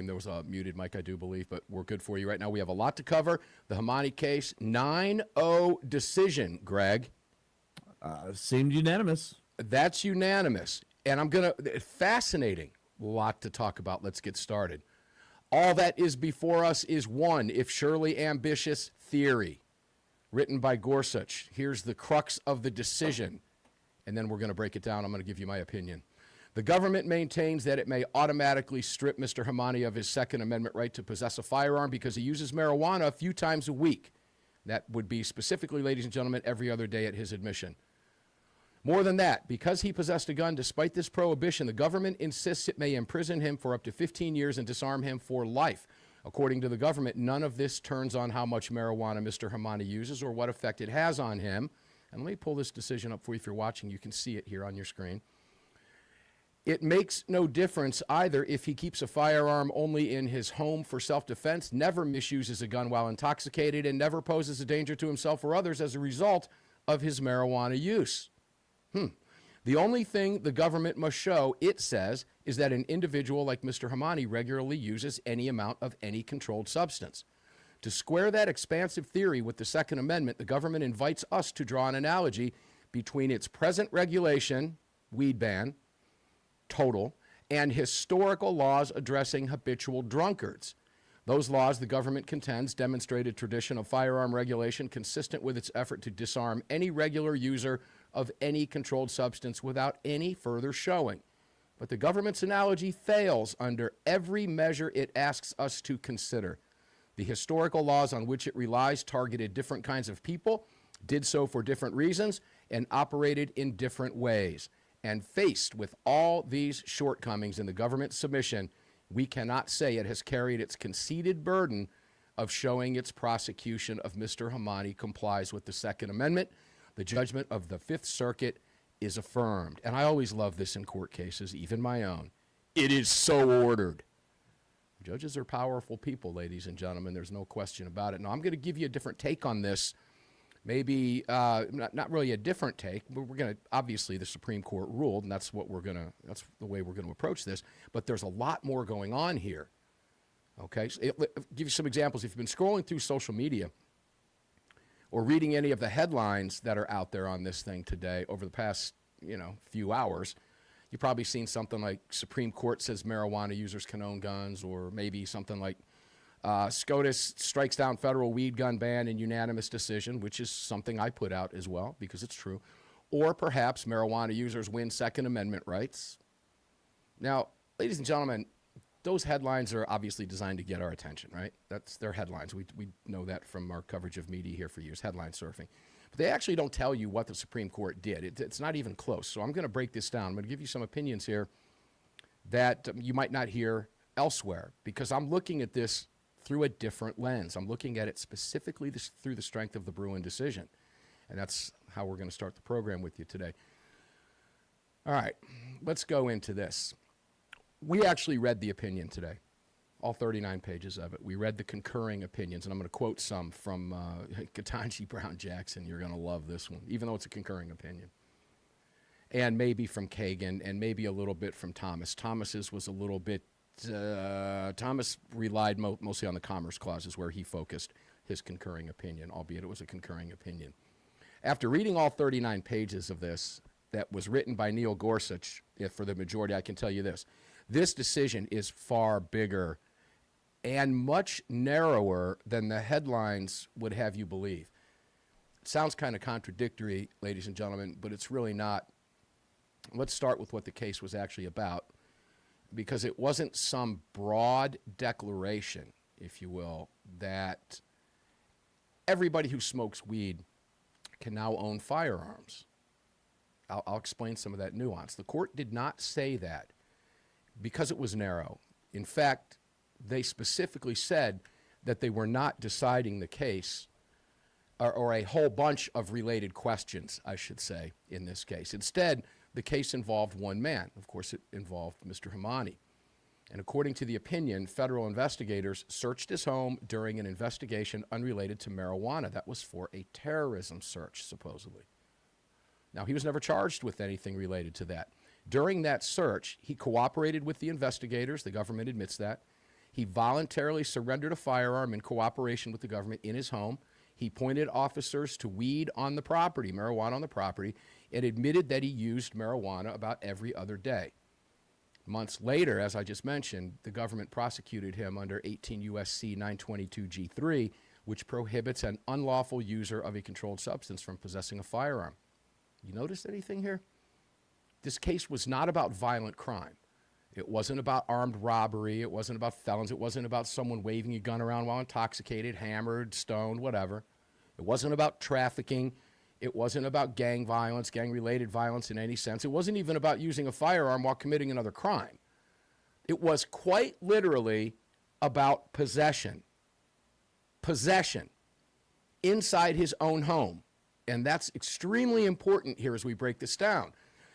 There was a muted mic, I do believe, but we're good for you right now. We have a lot to cover. The Hemani case, 9-0 decision, Greg. Seemed unanimous. That's unanimous. And I'm going to, fascinating lot to talk about. Let's get started. All that is before us is one, if surely ambitious, theory, written by Gorsuch. Here's the crux of the decision, and then we're going to break it down. I'm going to give you my opinion. The government maintains that it may automatically strip Mr. Hamani of his Second Amendment right to possess a firearm because he uses marijuana a few times a week. That would be specifically, ladies and gentlemen, every other day at his admission. More than that, because he possessed a gun despite this prohibition, the government insists it may imprison him for up to 15 years and disarm him for life. According to the government, none of this turns on how much marijuana Mr. Hamani uses or what effect it has on him. And let me pull this decision up for you if you're watching. You can see it here on your screen. It makes no difference either if he keeps a firearm only in his home for self-defense, never misuses a gun while intoxicated, and never poses a danger to himself or others as a result of his marijuana use. The only thing the government must show, it says, is that an individual like Mr. Hamani regularly uses any amount of any controlled substance. To square that expansive theory with the Second Amendment, the government invites us to draw an analogy between its present regulation, weed ban, total, and historical laws addressing habitual drunkards. Those laws, the government contends, demonstrate a tradition of firearm regulation consistent with its effort to disarm any regular user of any controlled substance without any further showing. But the government's analogy fails under every measure it asks us to consider. The historical laws on which it relies targeted different kinds of people, did so for different reasons, and operated in different ways. And faced with all these shortcomings in the government's submission, we cannot say it has carried its conceded burden of showing its prosecution of Mr. Hamani complies with the Second Amendment. The judgment of the Fifth Circuit is affirmed. And I always love this in court cases, even my own. It is so ordered. Judges are powerful people, ladies and gentlemen. There's no question about it. Now, I'm going to give you a different take on this. Maybe not really a different take, but we're going to, obviously the Supreme Court ruled, and that's the way we're going to approach this, but there's a lot more going on here. Okay, so I'll give you some examples. If you've been scrolling through social media or reading any of the headlines that are out there on this thing today over the past, few hours, you've probably seen something like Supreme Court says marijuana users can own guns, or maybe something like SCOTUS strikes down federal weed gun ban in unanimous decision, which is something I put out as well because it's true. Or perhaps marijuana users win Second Amendment rights. Now, ladies and gentlemen, those headlines are obviously designed to get our attention, right? That's their headlines. We know that from our coverage of media here for years, headline surfing. But they actually don't tell you what the Supreme Court did. It's not even close. So I'm going to break this down. I'm going to give you some opinions here that you might not hear elsewhere because I'm looking at this through a different lens. I'm looking at it specifically through the strength of the Bruen decision. And that's how we're going to start the program with you today. All right, let's go into this. We actually read the opinion today, all 39 pages of it. We read the concurring opinions, and I'm going to quote some from Ketanji Brown Jackson. You're going to love this one, even though it's a concurring opinion. And maybe from Kagan, and maybe a little bit from Thomas. Thomas's was a little bit Thomas relied mostly on the Commerce Clauses where he focused his concurring opinion, albeit it was a concurring opinion. After reading all 39 pages of this that was written by Neil Gorsuch, for the majority, I can tell you this. This decision is far bigger and much narrower than the headlines would have you believe. It sounds kind of contradictory, ladies and gentlemen, but it's really not. Let's start with what the case was actually about, because it wasn't some broad declaration, if you will, that everybody who smokes weed can now own firearms. I'll explain some of that nuance. The court did not say that because it was narrow. In fact, they specifically said that they were not deciding the case or a whole bunch of related questions, I should say, in this case. Instead, the case involved one man. Of course, it involved Mr. Hemani. And according to the opinion, federal investigators searched his home during an investigation unrelated to marijuana. That was for a terrorism search, supposedly. Now, he was never charged with anything related to that. During that search, he cooperated with the investigators. The government admits that. He voluntarily surrendered a firearm in cooperation with the government in his home. He pointed officers to weed on the property, marijuana on the property, and admitted that he used marijuana about every other day. Months later, as I just mentioned, the government prosecuted him under 18 U.S.C. 922 G3, which prohibits an unlawful user of a controlled substance from possessing a firearm. You notice anything here? This case was not about violent crime. It wasn't about armed robbery. It wasn't about felons. It wasn't about someone waving a gun around while intoxicated, hammered, stoned, whatever. It wasn't about trafficking. It wasn't about gang violence, gang-related violence in any sense. It wasn't even about using a firearm while committing another crime. It was quite literally about possession. Possession inside his own home. And that's extremely important here as we break this down.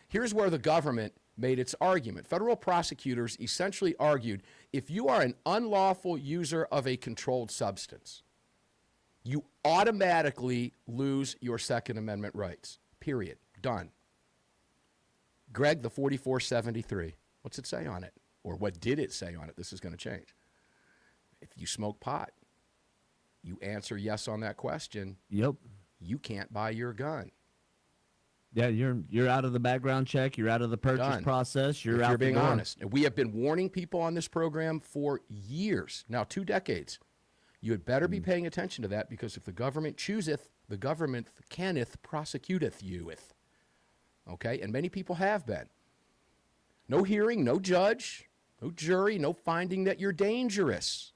Here's where the government made its argument. Federal prosecutors essentially argued, if you are an unlawful user of a controlled substance, you automatically lose your Second Amendment rights. Period. Done. Greg, the 4473, what's it say on it? Or what did it say on it? This is going to change. If you smoke pot, you answer yes on that question. Yep. You can't buy your gun. Yeah, you're out of the background check. You're out of the purchase Done. process. You're If out. You're being the door. honest. And we have been warning people on this program for years, now 2 decades. You had better be paying attention to that, because if the government chooseth, the government canneth prosecuteth youeth. Okay? And many people have been. No hearing, no judge, no jury, no finding that you're dangerous.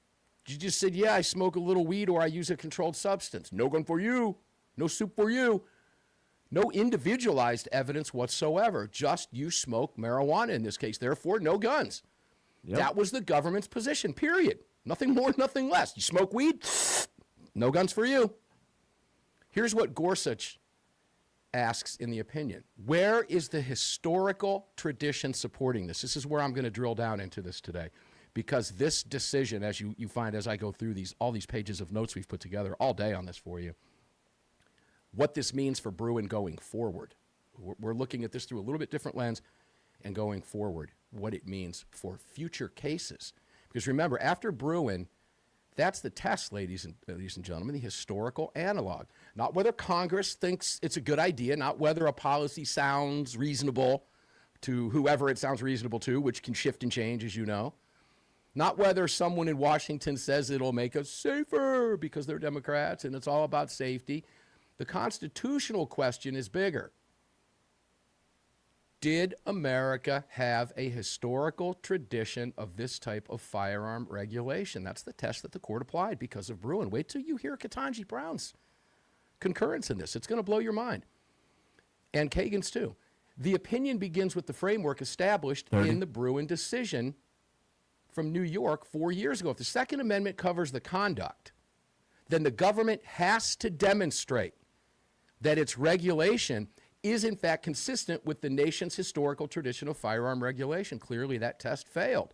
You just said, yeah, I smoke a little weed or I use a controlled substance. No gun for you. No soup for you. No individualized evidence whatsoever. Just you smoke marijuana in this case. Therefore, no guns. Yep. That was the government's position, period. Nothing more, nothing less. You smoke weed, no guns for you. Here's what Gorsuch asks in the opinion. Where is the historical tradition supporting this? This is where I'm going to drill down into this today, because this decision, as you find as I go through all these pages of notes we've put together all day on this for you, what this means for Bruen going forward. We're looking at this through a little bit different lens, and going forward, what it means for future cases. Because remember, after Bruen, that's the test, ladies and gentlemen, the historical analog. Not whether Congress thinks it's a good idea, not whether a policy sounds reasonable to whoever it sounds reasonable to, which can shift and change, as you know. Not whether someone in Washington says it'll make us safer because they're Democrats and it's all about safety. The constitutional question is bigger. Did America have a historical tradition of this type of firearm regulation? That's the test that the court applied because of Bruen. Wait till you hear Ketanji Brown's concurrence in this. It's going to blow your mind. And Kagan's too. The opinion begins with the framework established in the Bruen decision from New York 4 years ago. If the Second Amendment covers the conduct, then the government has to demonstrate that its regulation is in fact consistent with the nation's historical tradition of firearm regulation. Clearly that test failed.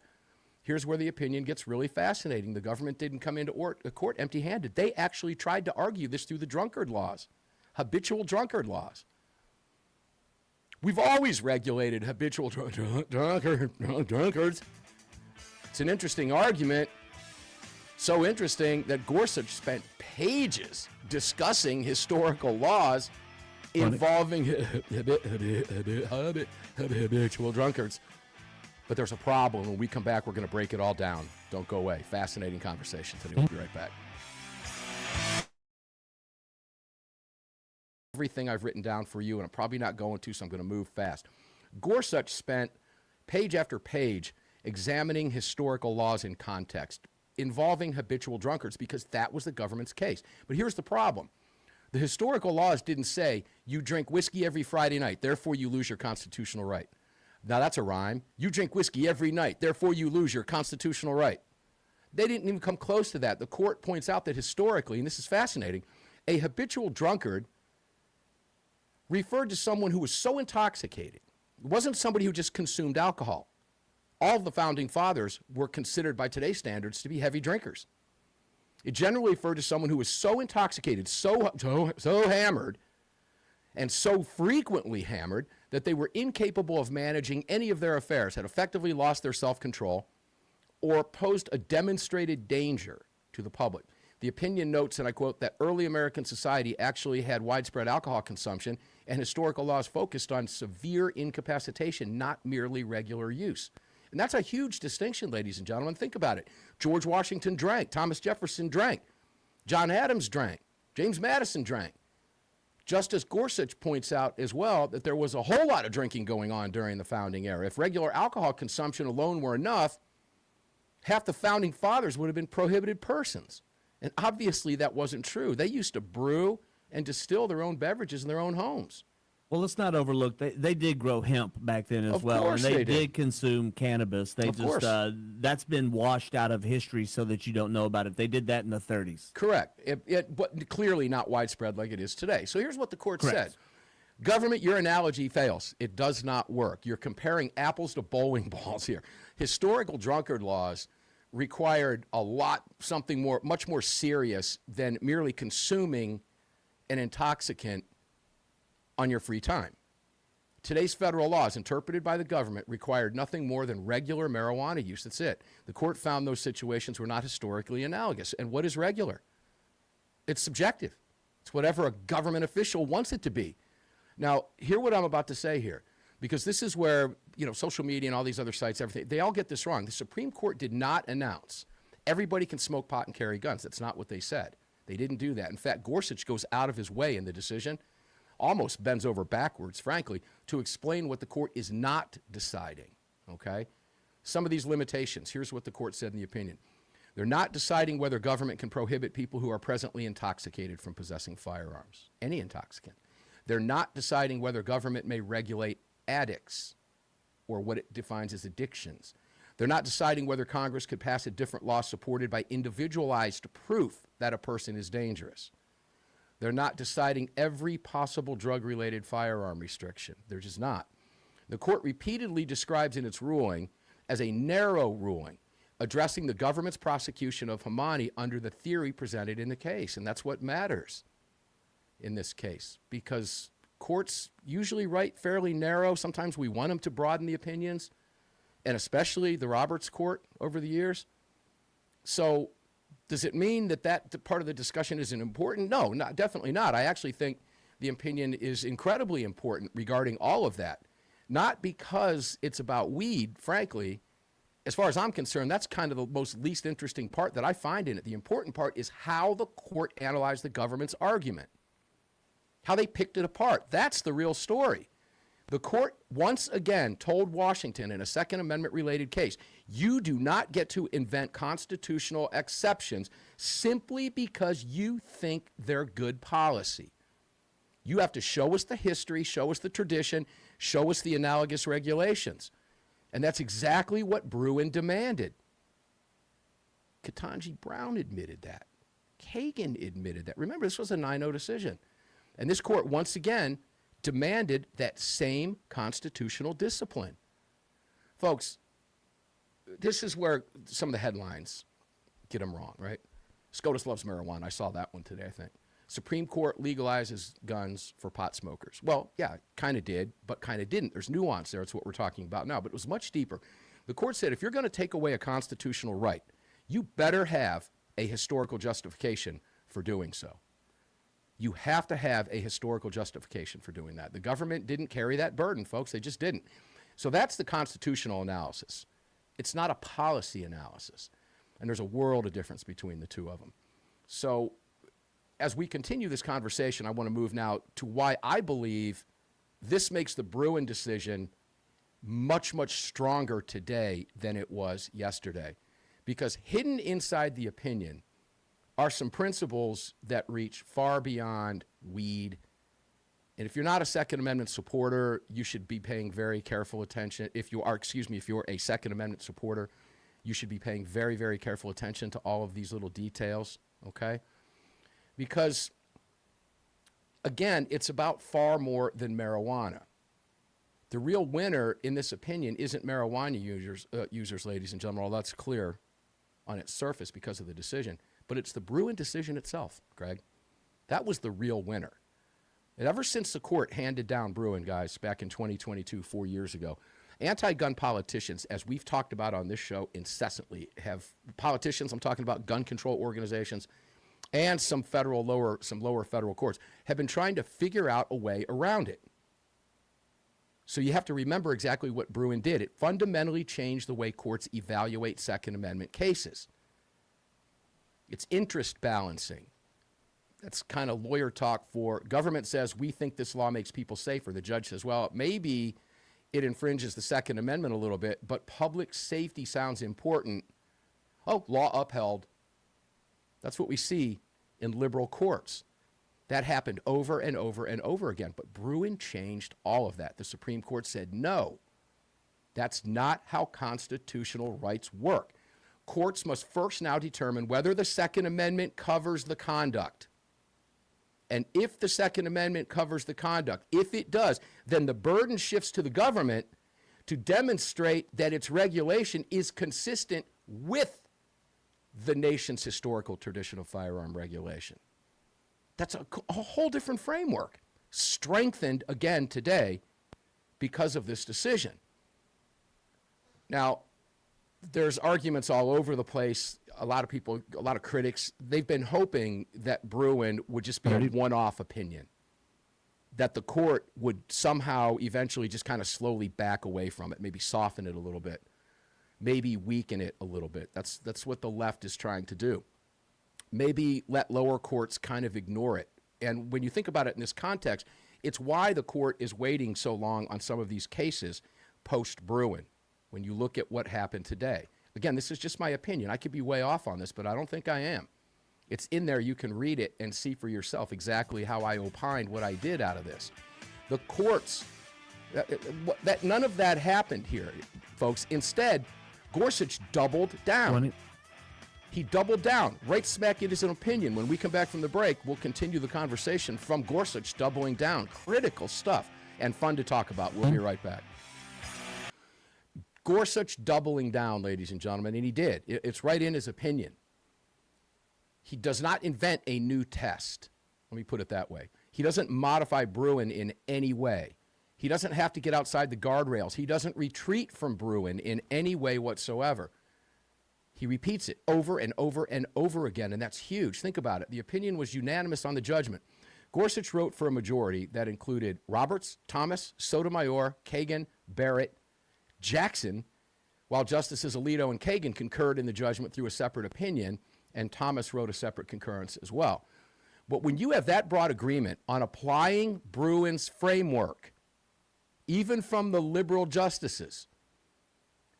Here's where the opinion gets really fascinating. The government didn't come into court empty-handed. They actually tried to argue this through the Drunkard laws, habitual Drunkard laws. We've always regulated habitual drunkards. It's an interesting argument. So interesting that Gorsuch spent pages discussing historical laws involving habitual drunkards. But there's a problem. When we come back, we're going to break it all down. Don't go away. Fascinating conversation today. We'll be right back. Everything I've written down for you, and I'm probably not going to, so I'm going to move fast. Gorsuch spent page after page examining historical laws in context involving habitual drunkards because that was the government's case. But here's the problem. The historical laws didn't say you drink whiskey every Friday night, therefore you lose your constitutional right. Now that's a rhyme. You drink whiskey every night, therefore you lose your constitutional right. They didn't even come close to that. The court points out that historically, and this is fascinating, a habitual drunkard referred to someone who was so intoxicated. It wasn't somebody who just consumed alcohol. All of the founding fathers were considered by today's standards to be heavy drinkers. It generally referred to someone who was so intoxicated, so hammered, and so frequently hammered that they were incapable of managing any of their affairs, had effectively lost their self-control, or posed a demonstrated danger to the public. The opinion notes, and I quote, that early American society actually had widespread alcohol consumption and historical laws focused on severe incapacitation, not merely regular use. And that's a huge distinction, ladies and gentlemen. Think about it. George Washington drank. Thomas Jefferson drank. John Adams drank. James Madison drank. Justice Gorsuch points out as well that there was a whole lot of drinking going on during the founding era. If regular alcohol consumption alone were enough, half the founding fathers would have been prohibited persons. And obviously that wasn't true. They used to brew and distill their own beverages in their own homes. Well, let's not overlook they did grow hemp back then as well, and they did consume cannabis. They that's been washed out of history so that you don't know about it. They did that in the 30s. Correct, but clearly not widespread like it is today. So here's what the court said. Government, your analogy fails. It does not work. You're comparing apples to bowling balls here. Historical drunkard laws required much more serious than merely consuming an intoxicant on your free time. Today's federal laws, interpreted by the government, required nothing more than regular marijuana use. That's it. The court found those situations were not historically analogous. And what is regular? It's subjective. It's whatever a government official wants it to be. Now, hear what I'm about to say here, because this is where, social media and all these other sites, everything, they all get this wrong. The Supreme Court did not announce everybody can smoke pot and carry guns. That's not what they said. They didn't do that. In fact, Gorsuch goes out of his way in the decision, almost bends over backwards, frankly, to explain what the court is not deciding, okay? Some of these limitations, here's what the court said in the opinion. They're not deciding whether government can prohibit people who are presently intoxicated from possessing firearms, any intoxicant. They're not deciding whether government may regulate addicts or what it defines as addictions. They're not deciding whether Congress could pass a different law supported by individualized proof that a person is dangerous. They're not deciding every possible drug-related firearm restriction. They're just not. The court repeatedly describes in its ruling as a narrow ruling, addressing the government's prosecution of Hamani under the theory presented in the case. And that's what matters in this case, because courts usually write fairly narrow. Sometimes we want them to broaden the opinions, and especially the Roberts Court over the years. So does it mean that part of the discussion isn't important? No, definitely not. I actually think the opinion is incredibly important regarding all of that. Not because it's about weed, frankly. As far as I'm concerned, that's kind of the most least interesting part that I find in it. The important part is how the court analyzed the government's argument, how they picked it apart. That's the real story. The court once again told Washington in a Second Amendment-related case, you do not get to invent constitutional exceptions simply because you think they're good policy. You have to show us the history, show us the tradition, show us the analogous regulations. And that's exactly what Bruen demanded. Ketanji Brown admitted that. Kagan admitted that. Remember, this was a 9-0 decision. And this court once again demanded that same constitutional discipline. Folks, this is where some of the headlines get them wrong, right? SCOTUS loves marijuana. I saw that one today, I think. Supreme Court legalizes guns for pot smokers. Well, yeah, kind of did, but kind of didn't. There's nuance there. It's what we're talking about now, but it was much deeper. The court said if you're going to take away a constitutional right, you better have a historical justification for doing so. You have to have a historical justification for doing that. The government didn't carry that burden, folks. They just didn't. So that's the constitutional analysis. It's not a policy analysis. And there's a world of difference between the two of them. So as we continue this conversation, I want to move now to why I believe this makes the Bruen decision much, much stronger today than it was yesterday. Because hidden inside the opinion are some principles that reach far beyond weed. And if you're not a Second Amendment supporter, you should be paying very careful attention. If you're a Second Amendment supporter, you should be paying very, very careful attention to all of these little details, okay? Because, again, it's about far more than marijuana. The real winner in this opinion isn't marijuana users, ladies and gentlemen, although that's clear on its surface because of the decision. But it's the Bruen decision itself, Greg. That was the real winner. And ever since the court handed down Bruen, guys, back in 2022, 4 years ago, Anti-gun politicians, as we've talked about on this show incessantly, have politicians, I'm talking about gun control organizations, and some lower federal courts, have been trying to figure out a way around it. So you have to remember exactly what Bruen did. It fundamentally changed the way courts evaluate Second Amendment cases. It's interest balancing. That's kind of lawyer talk for government says, we think this law makes people safer. The judge says, well, maybe it infringes the Second Amendment a little bit, but public safety sounds important. Oh, law upheld. That's what we see in liberal courts. That happened over and over and over again. But Bruen changed all of that. The Supreme Court said, no, that's not how constitutional rights work. Courts must first now determine whether the Second Amendment covers the conduct. And if the Second Amendment covers the conduct, if it does, then the burden shifts to the government to demonstrate that its regulation is consistent with the nation's historical tradition of firearm regulation. That's a whole different framework, strengthened again today because of this decision. Now, there's arguments all over the place. A lot of people, a lot of critics, they've been hoping that Bruen would just be a one-off opinion, that the court would somehow eventually just kind of slowly back away from it, maybe soften it a little bit, maybe weaken it a little bit. That's what the left is trying to do. Maybe let lower courts kind of ignore it. And when you think about it in this context, it's why the court is waiting so long on some of these cases post-Bruen, when you look at what happened today. Again, this is just my opinion. I could be way off on this, but I don't think I am. It's in there. You can read it and see for yourself exactly how I opined what I did out of this. The courts, none of that happened here, folks. Instead, Gorsuch doubled down. He doubled down, right smack in his opinion. When we come back from the break, we'll continue the conversation from Gorsuch doubling down. Critical stuff and fun to talk about. We'll be right back. Gorsuch doubling down, ladies and gentlemen, and he did. It's right in his opinion. He does not invent a new test. Let me put it that way. He doesn't modify Bruen in any way. He doesn't have to get outside the guardrails. He doesn't retreat from Bruen in any way whatsoever. He repeats it over and over and over again, and that's huge. Think about it. The opinion was unanimous on the judgment. Gorsuch wrote for a majority that included Roberts, Thomas, Sotomayor, Kagan, Barrett, Jackson, while Justices Alito and Kagan concurred in the judgment through a separate opinion, and Thomas wrote a separate concurrence as well. But when you have that broad agreement on applying Bruen's framework, even from the liberal justices,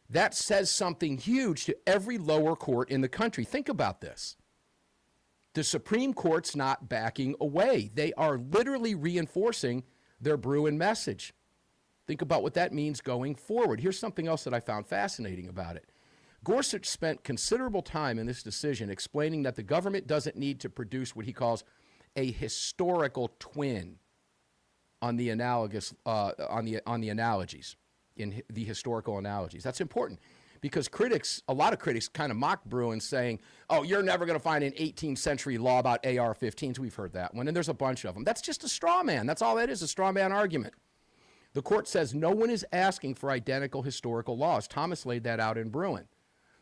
that says something huge to every lower court in the country. Think about this. The Supreme Court's not backing away. They are literally reinforcing their Bruen message. Think about what that means going forward. Here's something else that I found fascinating about it. Gorsuch spent considerable time in this decision explaining that the government doesn't need to produce what he calls a historical twin on the analogous on the analogies. In the historical analogies. That's important because a lot of critics kind of mock Bruen saying, oh, you're never going to find an 18th century law about AR-15s. We've heard that one, and there's a bunch of them. That's just a straw man. That's all that is, a straw man argument. The court says no one is asking for identical historical laws. Thomas laid that out in Bruen.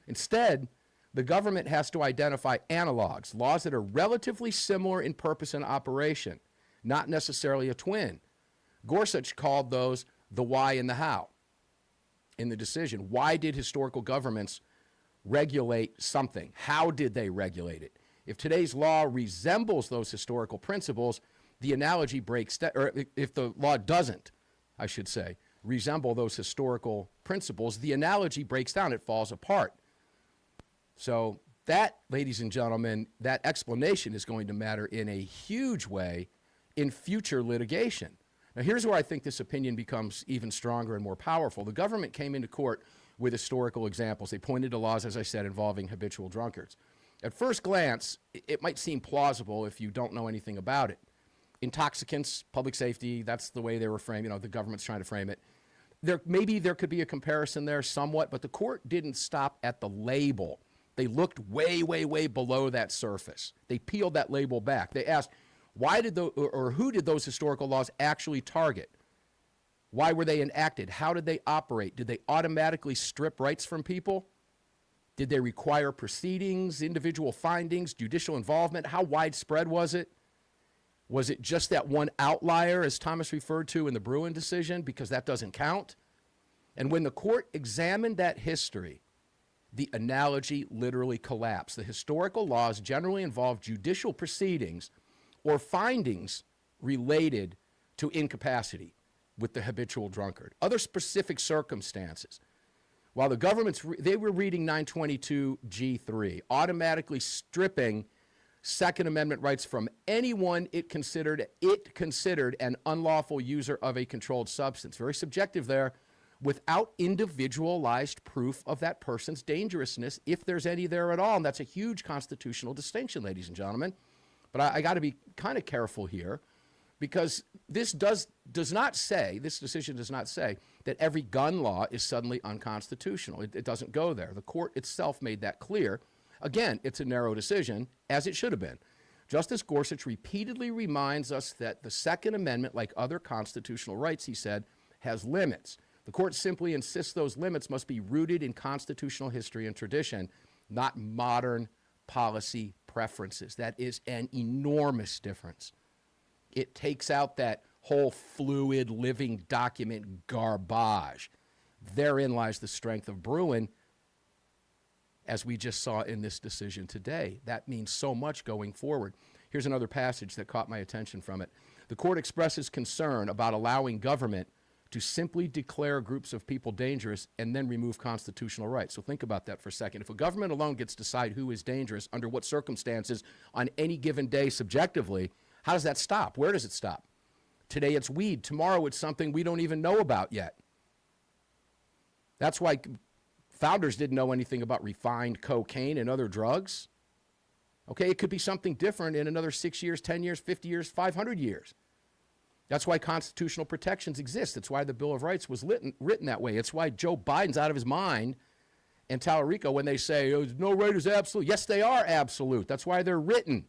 Instead, the government has to identify analogs, laws that are relatively similar in purpose and operation, not necessarily a twin. Gorsuch called those the why and the how. In the decision, why did historical governments regulate something? How did they regulate it? If today's law resembles those historical principles, the analogy breaks down, or if the law doesn't, I should say, resemble those historical principles, the analogy breaks down, it falls apart. So that, ladies and gentlemen, that explanation is going to matter in a huge way in future litigation. Now, here's where I think this opinion becomes even stronger and more powerful. The government came into court with historical examples. They pointed to laws, as I said, involving habitual drunkards. At first glance, it might seem plausible if you don't know anything about it. Intoxicants, public safety, that's the way they were framed. The government's trying to frame it. Maybe there could be a comparison there somewhat, but the court didn't stop at the label. They looked way, way, way below that surface. They peeled that label back. They asked, who did those historical laws actually target? Why were they enacted? How did they operate? Did they automatically strip rights from people? Did they require proceedings, individual findings, judicial involvement? How widespread was it? Was it just that one outlier, as Thomas referred to in the Bruen decision, because that doesn't count? And when the court examined that history, the analogy literally collapsed. The historical laws generally involve judicial proceedings or findings related to incapacity with the habitual drunkard. Other specific circumstances. While the government's, they were reading 922G3, automatically stripping Second Amendment rights from anyone it considered an unlawful user of a controlled substance. Very subjective there, without individualized proof of that person's dangerousness, if there's any there at all. And that's a huge constitutional distinction, ladies and gentlemen. But I got to be kind of careful here, because this decision does not say that every gun law is suddenly unconstitutional. It doesn't go there. The court itself made that clear. Again, it's a narrow decision, as it should have been. Justice Gorsuch repeatedly reminds us that the Second Amendment, like other constitutional rights, he said, has limits. The court simply insists those limits must be rooted in constitutional history and tradition, not modern policy preferences. That is an enormous difference. It takes out that whole fluid living document garbage. Therein lies the strength of Bruen, as we just saw in this decision today. That means so much going forward. Here's another passage that caught my attention from it. The court expresses concern about allowing government to simply declare groups of people dangerous and then remove constitutional rights. So think about that for a second. If a government alone gets to decide who is dangerous, under what circumstances, on any given day subjectively, how does that stop? Where does it stop? Today it's weed. Tomorrow it's something we don't even know about yet. That's why founders didn't know anything about refined cocaine and other drugs. Okay, it could be something different in another 6 years, 10 years, 50 years, 500 years. That's why constitutional protections exist. It's why the Bill of Rights was written that way. It's why Joe Biden's out of his mind in Tallarico when they say, oh, no right is absolute. Yes, they are absolute. That's why they're written.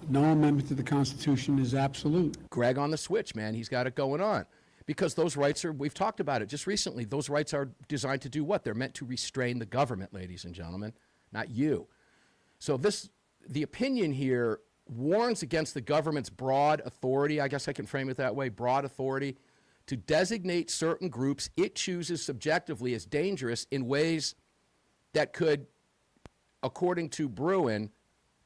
No amendment to the Constitution is absolute. Greg on the switch, man. He's got it going on. Because those rights are, we've talked about it just recently, those rights are designed to do what? They're meant to restrain the government, ladies and gentlemen, not you. So the opinion here warns against the government's broad authority, I guess I can frame it that way, broad authority, to designate certain groups it chooses subjectively as dangerous in ways that could, according to Bruen,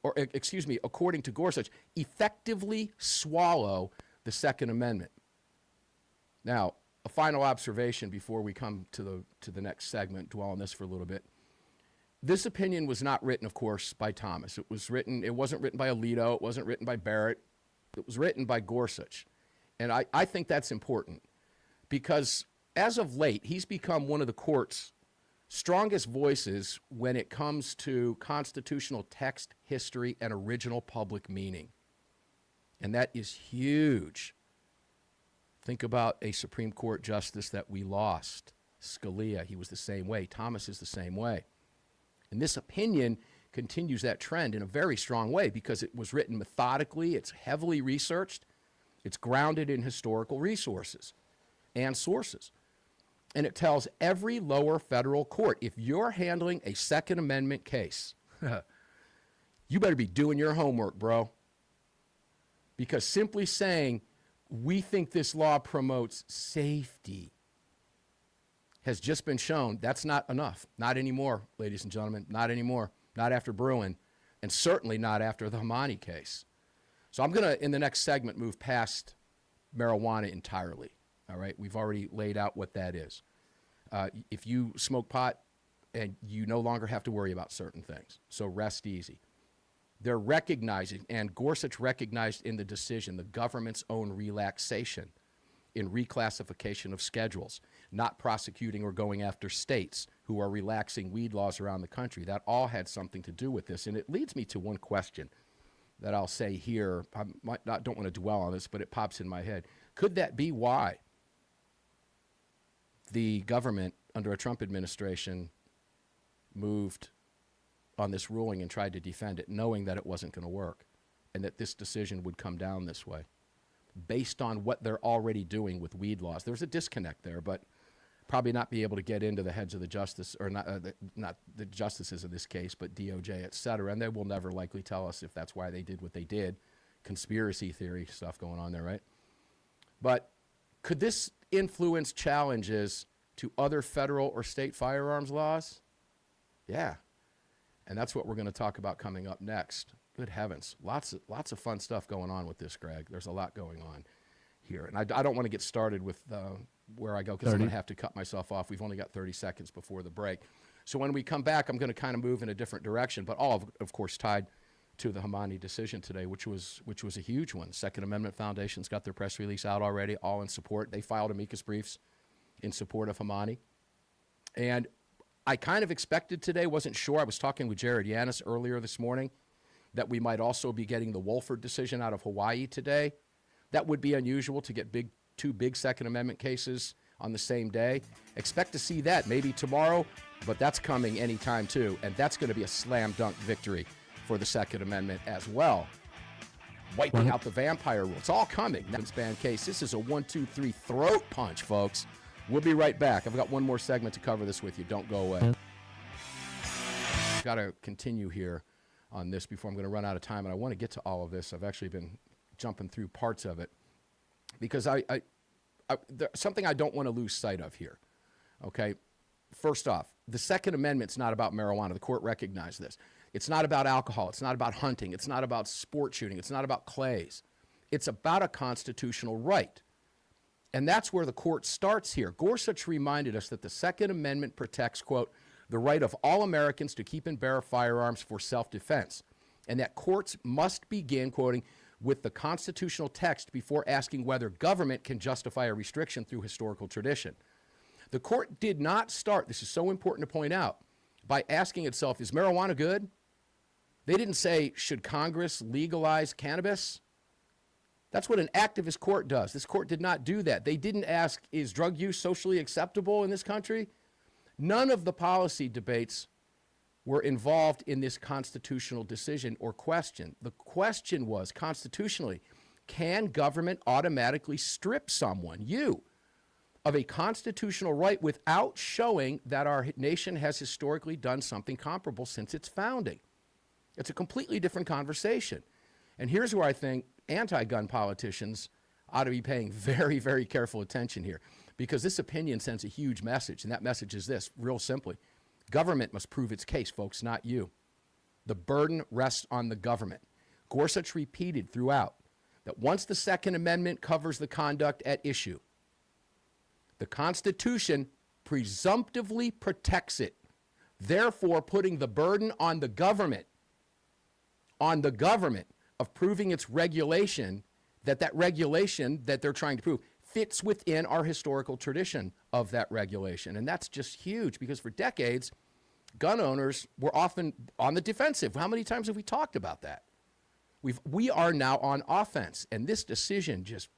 according to Gorsuch, effectively swallow the Second Amendment. Now, a final observation before we come to the next segment, dwell on this for a little bit. This opinion was not written, of course, by Thomas. It wasn't written by Alito. It wasn't written by Barrett. It was written by Gorsuch. And I think that's important because as of late, he's become one of the court's strongest voices when it comes to constitutional text, history, and original public meaning. And that is huge. Think about a Supreme Court justice that we lost, Scalia. He was the same way. Thomas is the same way. And this opinion continues that trend in a very strong way because it was written methodically, it's heavily researched, it's grounded in historical resources and sources. And it tells every lower federal court, if you're handling a Second Amendment case, you better be doing your homework, bro. Because simply saying, we think this law promotes safety has just been shown that's not enough. Not anymore, ladies and gentlemen, not anymore. Not after Bruen, and certainly not after the Hamani case. So I'm going to, in the next segment, move past marijuana entirely. All right, we've already laid out what that is. If you smoke pot, and you no longer have to worry about certain things, so rest easy. They're recognizing, and Gorsuch recognized in the decision, the government's own relaxation in reclassification of schedules, not prosecuting or going after states who are relaxing weed laws around the country. That all had something to do with this. And it leads me to one question that I'll say here. I don't want to dwell on this, but it pops in my head. Could that be why the government under a Trump administration moved on this ruling and tried to defend it, knowing that it wasn't going to work and that this decision would come down this way? based on what they're already doing with weed laws. There's a disconnect there, but probably not be able to get into the heads of the justice, or not the justices in this case, but DOJ, et cetera. And they will never likely tell us if that's why they did what they did. Conspiracy theory stuff going on there, right? But could this influence challenges to other federal or state firearms laws? Yeah. And that's what we're going to talk about coming up next. Good heavens. Lots of fun stuff going on with this, Greg. There's a lot going on here. And I don't want to get started with where I go, because I'm going to have to cut myself off. We've only got 30 seconds before the break. So when we come back, I'm going to kind of move in a different direction, but all of course tied to the Hamani decision today, which was a huge one. Second Amendment Foundation's got their press release out already, all in support. They filed amicus briefs in support of Hamani. And I kind of expected today, wasn't sure. I was talking with Jared Yanis earlier this morning that we might also be getting the Wolford decision out of Hawaii today. That would be unusual to get two big Second Amendment cases on the same day. Expect to see that maybe tomorrow, but that's coming anytime too. And that's going to be a slam dunk victory for the Second Amendment as well. Wiping out the vampire rule. It's all coming. Ban case. This is a 1, 2, 3 throat punch, folks. We'll be right back. I've got one more segment to cover this with you. Don't go away. Got to continue here on this before I'm going to run out of time, and I want to get to all of this. I've actually been jumping through parts of it because there's something I don't want to lose sight of here. Okay, first off, the Second Amendment's not about marijuana. The court recognized this. It's not about alcohol. It's not about hunting. It's not about sport shooting. It's not about clays. It's about a constitutional right. And that's where the court starts here. Gorsuch reminded us that the Second Amendment protects, quote, the right of all Americans to keep and bear firearms for self-defense, and that courts must begin, quoting, with the constitutional text before asking whether government can justify a restriction through historical tradition. The court did not start, this is so important to point out, by asking itself, is marijuana good? They didn't say, should Congress legalize cannabis? That's what an activist court does. This court did not do that. They didn't ask, is drug use socially acceptable in this country? None of the policy debates were involved in this constitutional decision or question. The question was, constitutionally, can government automatically strip someone, you, of a constitutional right without showing that our nation has historically done something comparable since its founding? It's a completely different conversation. And here's where I think anti-gun politicians ought to be paying very, very careful attention here, because this opinion sends a huge message, and that message is this, real simply. Government must prove its case, folks, not you. The burden rests on the government. Gorsuch repeated throughout that once the Second Amendment covers the conduct at issue, the Constitution presumptively protects it, therefore putting the burden on the government of proving its regulation, that regulation that they're trying to prove fits within our historical tradition of that regulation. And that's just huge, because for decades, gun owners were often on the defensive. How many times have we talked about that? We are now on offense, and this decision just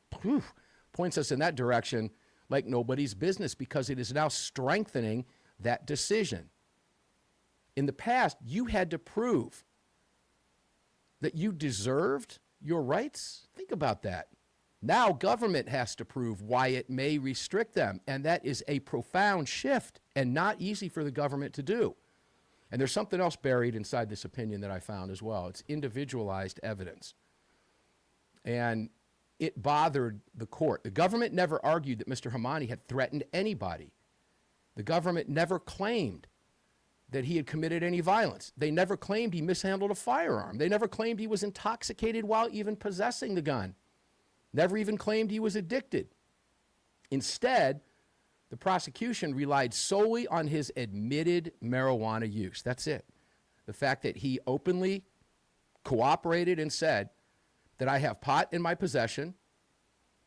points us in that direction like nobody's business, because it is now strengthening that decision. In the past, you had to prove that you deserved your rights. Think about that. Now government has to prove why it may restrict them, and that is a profound shift and not easy for the government to do. And there's something else buried inside this opinion that I found as well. It's individualized evidence. And it bothered the court. The government never argued that Mr. Hemani had threatened anybody. The government never claimed that he had committed any violence. They never claimed he mishandled a firearm. They never claimed he was intoxicated while even possessing the gun. Never even claimed he was addicted. Instead, the prosecution relied solely on his admitted marijuana use. That's it. The fact that he openly cooperated and said that I have pot in my possession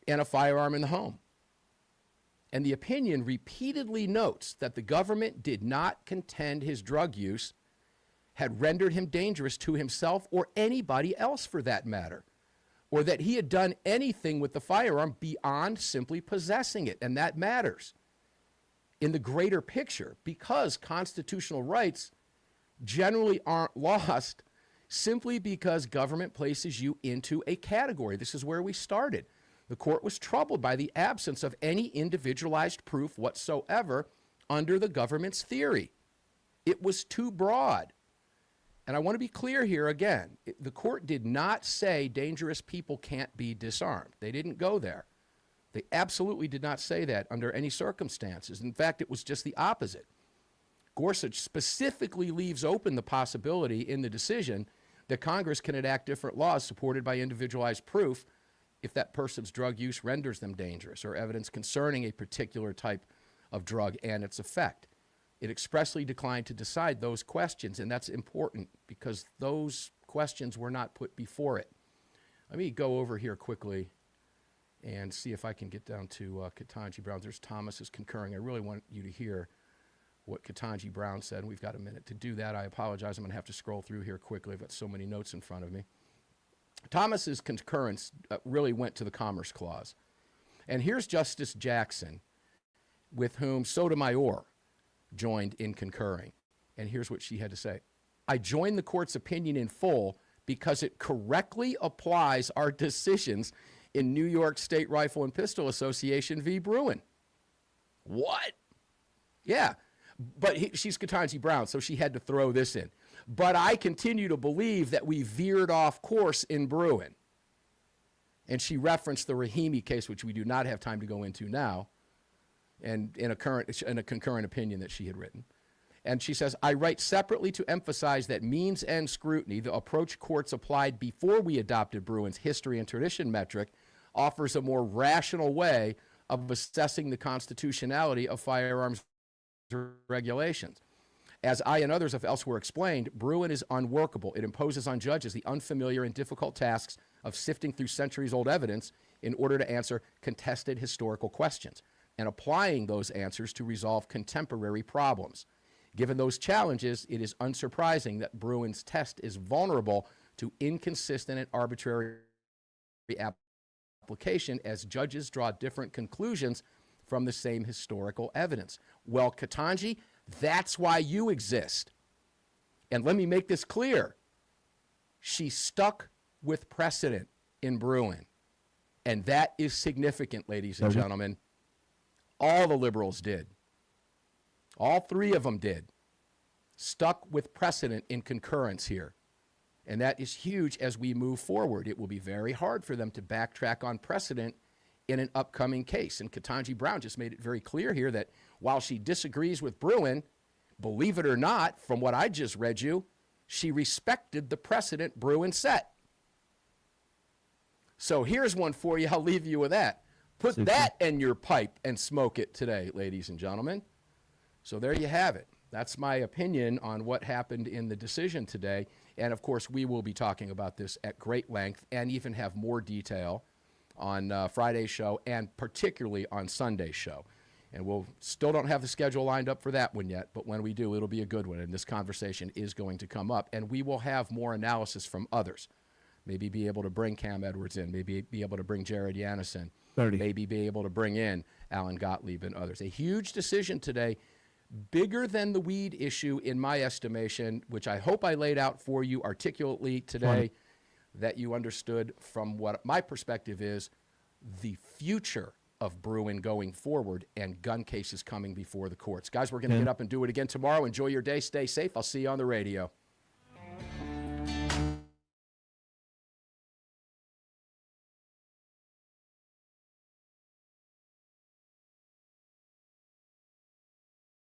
and a firearm in the home. And the opinion repeatedly notes that the government did not contend his drug use had rendered him dangerous to himself or anybody else for that matter, or that he had done anything with the firearm beyond simply possessing it. And that matters in the greater picture, because constitutional rights generally aren't lost simply because government places you into a category. This is where we started. The court was troubled by the absence of any individualized proof whatsoever under the government's theory. It was too broad. And I want to be clear here again. The court did not say dangerous people can't be disarmed. They didn't go there. They absolutely did not say that under any circumstances. In fact, it was just the opposite. Gorsuch specifically leaves open the possibility in the decision that Congress can enact different laws supported by individualized proof if that person's drug use renders them dangerous or evidence concerning a particular type of drug and its effect. It expressly declined to decide those questions, and that's important because those questions were not put before it. Let me go over here quickly and see if I can get down to Ketanji Brown. There's Thomas's concurring. I really want you to hear what Ketanji Brown said. We've got a minute to do that. I apologize. I'm going to have to scroll through here quickly. I've got so many notes in front of me. Thomas's concurrence really went to the Commerce Clause. And here's Justice Jackson, with whom Sotomayor joined in concurring. And here's what she had to say. I join the court's opinion in full because it correctly applies our decisions in New York State Rifle and Pistol Association v. Bruen. What? Yeah. But she's Ketanji Brown, so she had to throw this in. But I continue to believe that we veered off course in Bruen. And she referenced the Rahimi case, which we do not have time to go into now, and in a concurrent opinion that she had written. And she says, I write separately to emphasize that means and scrutiny, the approach courts applied before we adopted Bruin's history and tradition metric, offers a more rational way of assessing the constitutionality of firearms regulations. As I and others have elsewhere explained, Bruen is unworkable. It imposes on judges the unfamiliar and difficult tasks of sifting through centuries-old evidence in order to answer contested historical questions and applying those answers to resolve contemporary problems. Given those challenges, it is unsurprising that Bruin's test is vulnerable to inconsistent and arbitrary application as judges draw different conclusions from the same historical evidence. Well, Ketanji, that's why you exist. And let me make this clear. She stuck with precedent in Bruen. And that is significant, ladies and gentlemen. All the liberals did. All three of them did. Stuck with precedent in concurrence here. And that is huge as we move forward. It will be very hard for them to backtrack on precedent in an upcoming case. And Ketanji Brown just made it very clear here that while she disagrees with Bruen, believe it or not, from what I just read you, she respected the precedent Bruen set. So here's one for you. I'll leave you with that. Put that in your pipe and smoke it today, ladies and gentlemen. So there you have it. That's my opinion on what happened in the decision today. And of course, we will be talking about this at great length and even have more detail on Friday's show and particularly on Sunday's show. And we'll still don't have the schedule lined up for that one yet, but when we do, it'll be a good one. And this conversation is going to come up, and we will have more analysis from others. Maybe be able to bring Cam Edwards in, maybe be able to bring Jared Yanison, maybe be able to bring in Alan Gottlieb and others. A huge decision today, bigger than the weed issue in my estimation, which I hope I laid out for you articulately today, that you understood from what my perspective is the future of Bruen going forward and gun cases coming before the courts. Guys, we're going to get up and do it again tomorrow. Enjoy your day. Stay safe. I'll see you on the radio.